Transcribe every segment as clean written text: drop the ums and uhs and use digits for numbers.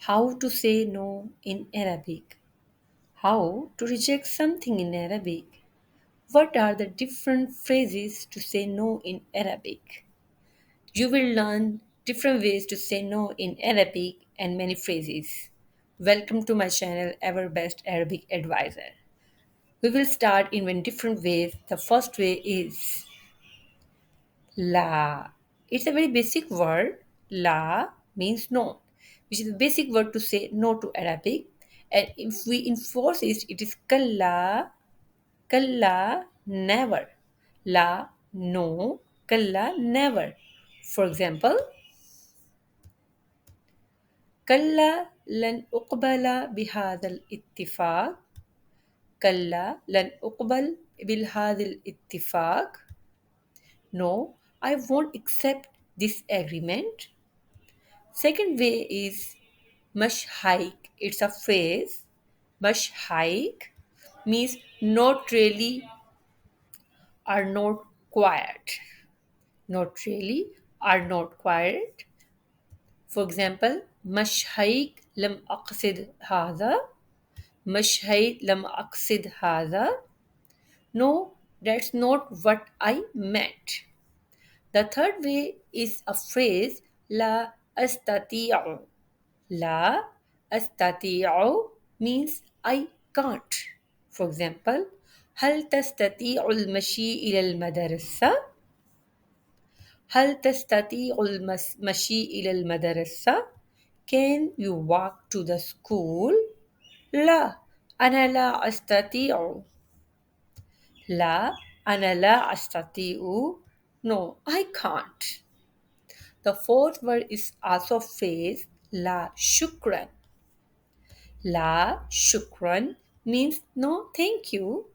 How to say no in Arabic. How to reject something in Arabic. What are the different phrases to say no in Arabic? You will learn different ways to say no in Arabic and many phrases. Welcome to my channel, Ever Best Arabic Advisor. We will start in many different ways. The first way is La. It's a very basic word. La means no, which is a basic word to say no to Arabic. And if we enforce it, it is kalla, kalla, never. La, no, kalla, never. For example, كلا لن أقبل بهذا الاتفاق. كلا لن أقبل بهذا الاتفاق. No, I won't accept this agreement. Second way is mush hike. It's a phrase. Mush hike means not really or not quiet. Not really or not quiet. For example, مش هيك لم أقصد هذا. مش هيك لم أقصد هذا. No, that's not what I meant. The third way is a phrase لا أستطيع. لا أستطيع means I can't. For example, هل تستطيع المشي إلى المدرسة؟ هل تستطيع المشي إلى المدرسة؟ Can you walk to the school? لا أنا لا أستطيع. لا أنا لا أستطيع. No, I can't. The fourth word is also phrase La shukran. La shukran means no thank you.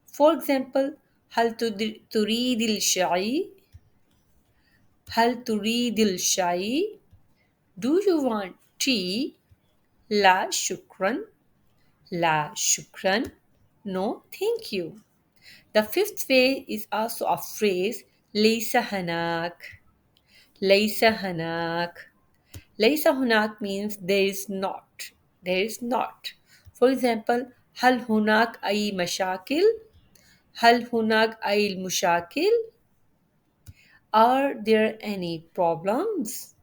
For example, هل تريد الشاي؟ هل تريد الشاي? Do you want tea? La shukran. La shukran. No thank you. The fifth way is also a phrase ليس هناك. ليس هناك. ليس هناك means there is not. There is not. For example, هل هناك أي مشاكل؟ هل هناك أي مشاكل؟ Are there any problems?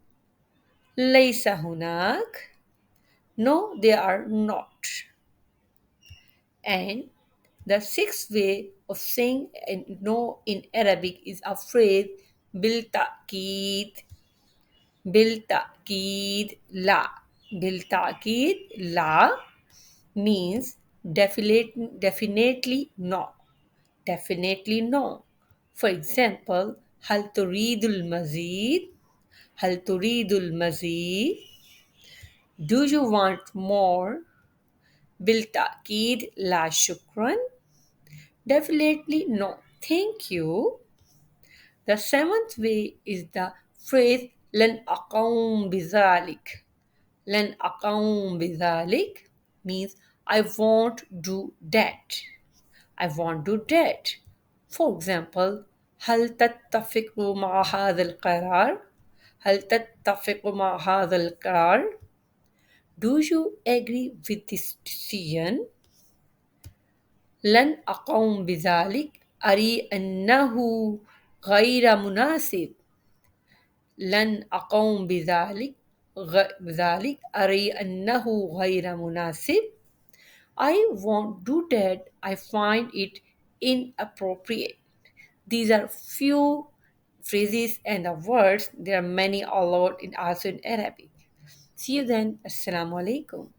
ليس هناك. No, there are not. And the sixth way of saying no in Arabic is a phrase بالتأكيد. بالتأكيد لا. بالتأكيد لا means definitely no. Definitely no. For example, هل تريد المزيد؟ هل تريد المزيد؟ Do you want more? بالتأكيد لا شكرا. Definitely no. Thank you. The seventh way is the phrase لن أقوم بذلك. لن أقوم بذلك means I won't do that. I won't do that. For example, هل تتفق مع هذا القرار؟ هل تتفق مع هذا القرار؟ Do you agree with this decision? لن أقوم بذلك أري أنه غير مناسب. لن أقوم بذلك أري أنه غير مناسب. I won't do that. I find it inappropriate. These are few phrases and the words. There are many a lot in also in Arabic. See you then. Assalamu alaikum.